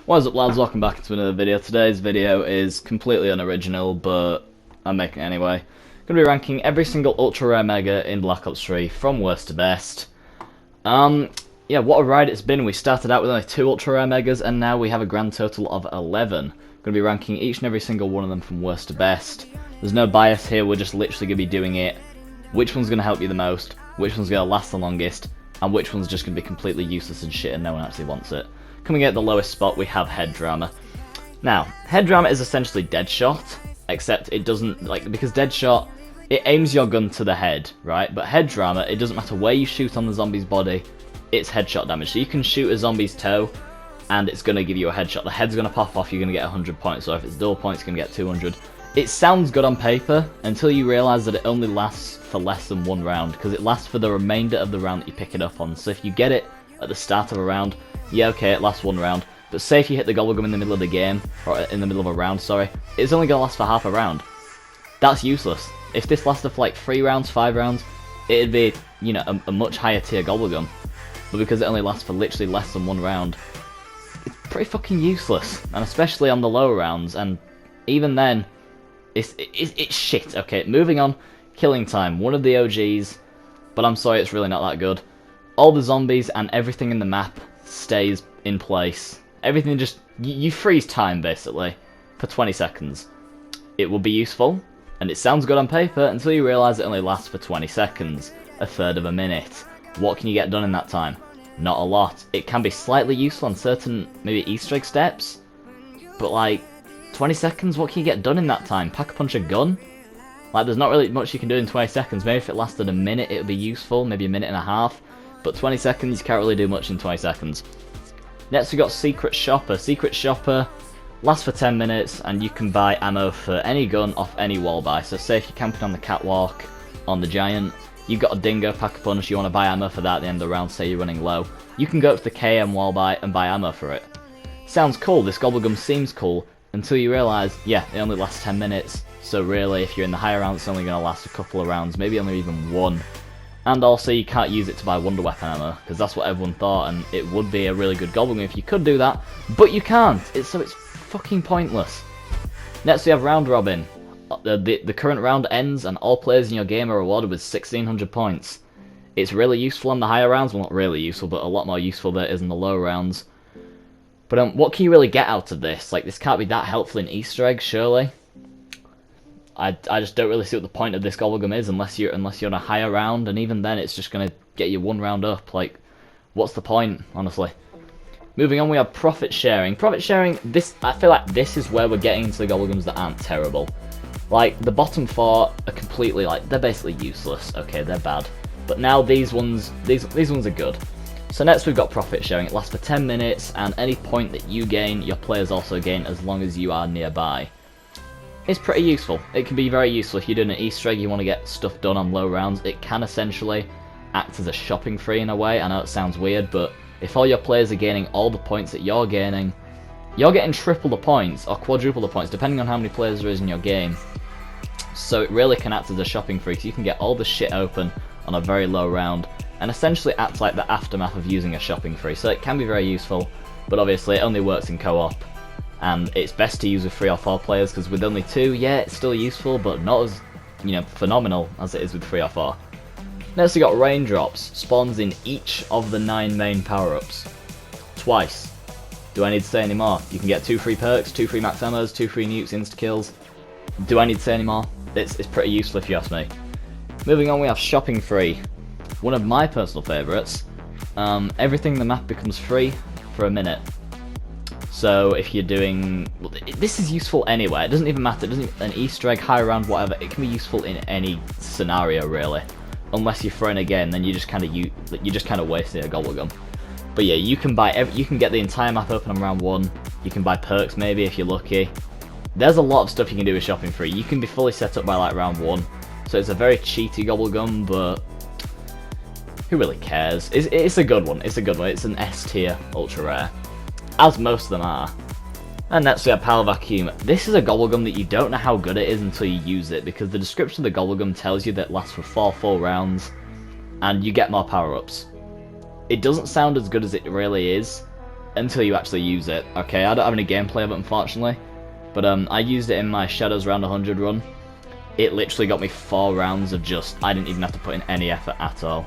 What is up, lads? Welcome back to another video. Today's video is completely unoriginal, but I'm making it anyway. I'm going to be ranking every single ultra rare mega in Black Ops 3 from worst to best. Yeah, what a ride it's been. We started out with only 2 ultra rare megas, and now we have a grand total of 11. I'm going to be ranking each and every single one of them from worst to best. There's no bias here, we're just literally going to be doing it. Which one's going to help you the most, which one's going to last the longest, and which one's just going to be completely useless and shit and no one actually wants it. Coming at the lowest spot, we have Head Drama. Now, Head Drama is essentially Deadshot, except it doesn't, because Deadshot, it aims your gun to the head, right? But Head Drama, it doesn't matter where you shoot on the zombie's body, it's headshot damage. So you can shoot a zombie's toe, and it's going to give you a headshot. The head's going to pop off, you're going to get 100 points, so if it's double points, you're going to get 200. It sounds good on paper, until you realise that it only lasts for less than 1 round, because it lasts for the remainder of the round that you pick it up on. So if you get it at the start of a round, yeah, okay, it lasts 1 round, but say if you hit the gobblegum in the middle of the game, or in the middle of a round, sorry, it's only going to last for half a round. That's useless. If this lasted for like 3 rounds, 5 rounds, it'd be, you know, a much higher tier gobblegum. But because it only lasts for literally less than 1 round, it's pretty fucking useless. And especially on the lower rounds, and even then, it's shit. Okay, moving on, Killing Time, one of the OGs, but I'm sorry, it's really not that good. All the zombies and everything in the map stays in place. Everything just, you freeze time basically for 20 seconds. It will be useful, and it sounds good on paper until you realise it only lasts for 20 seconds, a third of a minute. What can you get done in that time? Not a lot. It can be slightly useful on certain, maybe Easter egg steps, but like, 20 seconds, what can you get done in that time? Pack a punch a gun? Like, there's not really much you can do in 20 seconds. Maybe if it lasted a minute, it would be useful, maybe a minute and a half. But 20 seconds, you can't really do much in 20 seconds. Next we got Secret Shopper. Secret Shopper lasts for 10 minutes, and you can buy ammo for any gun off any wall buy. So say if you're camping on the catwalk, on the giant, you've got a dingo, pack a punch, you want to buy ammo for that at the end of the round, say you're running low. You can go up to the KM wall buy and buy ammo for it. Sounds cool, this gobblegum seems cool, until you realise, yeah, it only lasts 10 minutes. So really, if you're in the higher rounds, it's only going to last a couple of rounds, maybe only even 1. And also, you can't use it to buy Wonder Weapon ammo, because that's what everyone thought, and it would be a really good gobblegum if you could do that, but you can't, so it's fucking pointless. Next we have Round Robin. The current round ends, and all players in your game are rewarded with 1600 points. It's really useful on the higher rounds, well not really useful, but a lot more useful than it is in the lower rounds. But what can you really get out of this? Like, this can't be that helpful in Easter eggs, surely? I just don't really see what the point of this gobblegum is unless you're on a higher round, and even then it's just gonna get you 1 round up. Like, what's the point, honestly? Moving on, we have Profit Sharing. Profit Sharing, I feel like this is where we're getting into the gobblegums that aren't terrible. Like, the bottom 4 are completely, like, they're basically useless. Okay, they're bad. But now these ones are good. So next we've got Profit Sharing. It lasts for 10 minutes, and any point that you gain, your players also gain as long as you are nearby. It's pretty useful. It can be very useful if you're doing an Easter egg, you want to get stuff done on low rounds. It can essentially act as a shopping free in a way. I know it sounds weird, but if all your players are gaining all the points that you're gaining, you're getting triple the points, or quadruple the points, depending on how many players there is in your game. So it really can act as a shopping free, so you can get all the shit open on a very low round, and essentially act like the aftermath of using a shopping free. So it can be very useful, but obviously it only works in co-op. And it's best to use with 3 or 4 players, because with only 2, yeah, it's still useful, but not as, you know, phenomenal as it is with 3 or 4. Next we got Raindrops. Spawns in each of the 9 main power-ups. Twice. Do I need to say any more? You can get 2 free perks, 2 free max ammos, 2 free nukes, insta-kills. Do I need to say any more? It's pretty useful if you ask me. Moving on, we have Shopping Free. One of my personal favourites. Everything in the map becomes free for a minute. So if you're doing, well, this is useful anyway. It doesn't even matter. It doesn't an Easter egg, high round, whatever. It can be useful in any scenario really, unless you're throwing a game. Then you just kind of wasting a gobblegum. But yeah, you can get the entire map open on round 1. You can buy perks maybe if you're lucky. There's a lot of stuff you can do with Shopping Free. You can be fully set up by like round 1. So it's a very cheaty gobblegum, but who really cares? It's a good one. It's a good one. It's an S tier ultra rare, as most of them are. And next we have Power Vacuum. This is a gobblegum that you don't know how good it is until you use it, because the description of the gobblegum tells you that it lasts for 4 full rounds, and you get more power-ups. It doesn't sound as good as it really is, until you actually use it. Okay, I don't have any gameplay of it, unfortunately, but I used it in my Shadows Round 100 run. It literally got me 4 rounds of just, I didn't even have to put in any effort at all.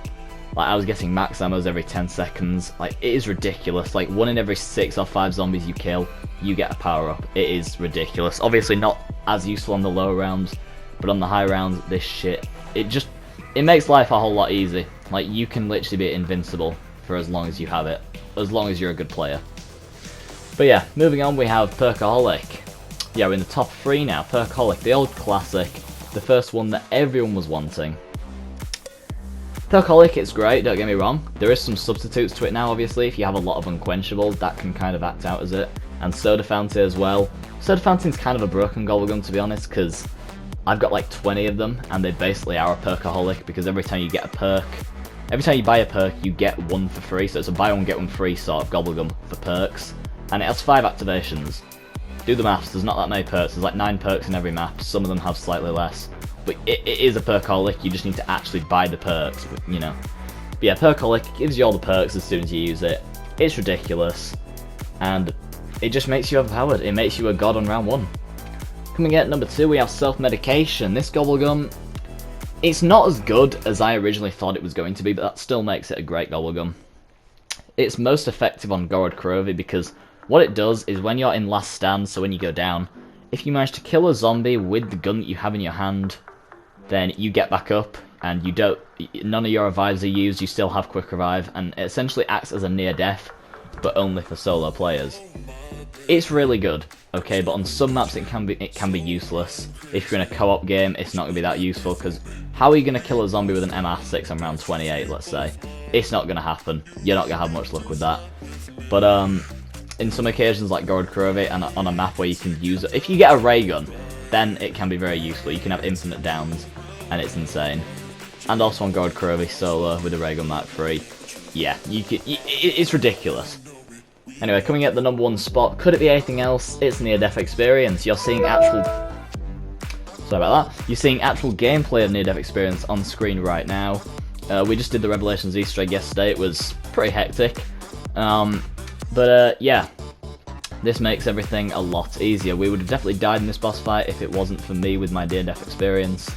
Like, I was getting max ammos every 10 seconds. Like, it is ridiculous. Like, 1 in every 6 or 5 zombies you kill, you get a power-up. It is ridiculous. Obviously not as useful on the lower rounds, but on the high rounds, this shit, it makes life a whole lot easy. Like, you can literally be invincible for as long as you have it, as long as you're a good player. But yeah, moving on, we have Perkaholic. Yeah, we're in the top 3 now. Perkaholic, the old classic, the first one that everyone was wanting. Perkaholic, it's great, don't get me wrong. There is some substitutes to it now, obviously. If you have a lot of unquenchable, that can kind of act out as it. And Soda Fountain as well. Soda Fountain's kind of a broken gobblegum, to be honest, because I've got like 20 of them, and they basically are a Perkaholic, because every time you get a perk, every time you buy a perk, you get one for free, so it's a buy one get one free sort of gobblegum for perks. And it has 5 activations. Do the maths, there's not that many perks, there's like 9 perks in every map, some of them have slightly less. But it is a Perkaholic, you just need to actually buy the perks, you know. But yeah, Perkaholic gives you all the perks as soon as you use it. It's ridiculous, and it just makes you overpowered. It makes you a god on round 1. Coming in at number 2, we have Self-Medication. This gobblegum, it's not as good as I originally thought it was going to be, but that still makes it a great gobblegum. It's most effective on Gorod Krovi because what it does is when you're in last stand, so when you go down, if you manage to kill a zombie with the gun that you have in your hand, then you get back up, and none of your revives are used, you still have quick revive, and it essentially acts as a near death, but only for solo players. It's really good, okay, but on some maps it can be useless. If you're in a co-op game, it's not going to be that useful, because how are you going to kill a zombie with an MR6 on round 28, let's say? It's not going to happen. You're not going to have much luck with that. But, in some occasions, like Gorod Krovi, and on a map where you can use it, if you get a ray gun, then it can be very useful. You can have infinite downs, and it's insane. And also on Gorod Krovi solo with a ray gun Mark III, yeah, it's ridiculous. Anyway, coming at the number 1 spot, could it be anything else? It's near-death experience. You're seeing actual... Sorry about that. You're seeing actual gameplay of near-death experience on screen right now. We just did the Revelations Easter egg yesterday. It was pretty hectic. Yeah, this makes everything a lot easier. We would have definitely died in this boss fight if it wasn't for me with my near-death experience.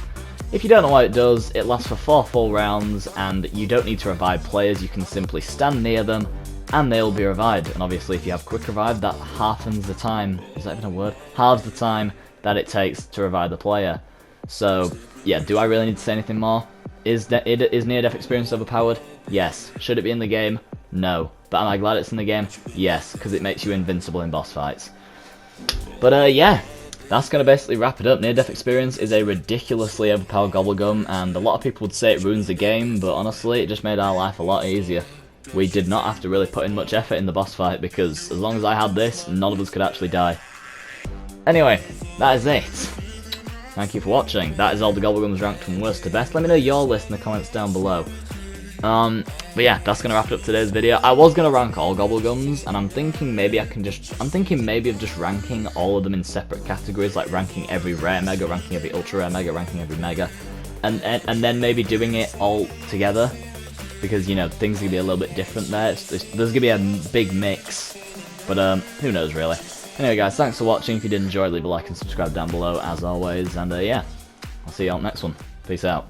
If you don't know what it does, it lasts for 4 full rounds, and you don't need to revive players, you can simply stand near them, and they'll be revived. And obviously if you have quick revive, that halves the time, is that even a word? Halves the time that it takes to revive the player. So, yeah, do I really need to say anything more? Is near-death experience overpowered? Yes. Should it be in the game? No. But am I glad it's in the game? Yes, because it makes you invincible in boss fights. But yeah, that's going to basically wrap it up. Near-death experience is a ridiculously overpowered gobblegum, and a lot of people would say it ruins the game, but honestly, it just made our life a lot easier. We did not have to really put in much effort in the boss fight, because as long as I had this, none of us could actually die. Anyway, that is it. Thank you for watching. That is all the gobblegums ranked from worst to best. Let me know your list in the comments down below. But yeah, that's gonna wrap it up today's video. I was gonna rank all gobblegums, and I'm thinking maybe of just ranking all of them in separate categories, like ranking every rare mega, ranking every ultra rare mega, ranking every mega, and then maybe doing it all together, because you know things are gonna be a little bit different there. There's gonna be a big mix, but who knows really. Anyway, guys, thanks for watching. If you did enjoy, leave a like and subscribe down below as always, and yeah, I'll see you on the next one. Peace out.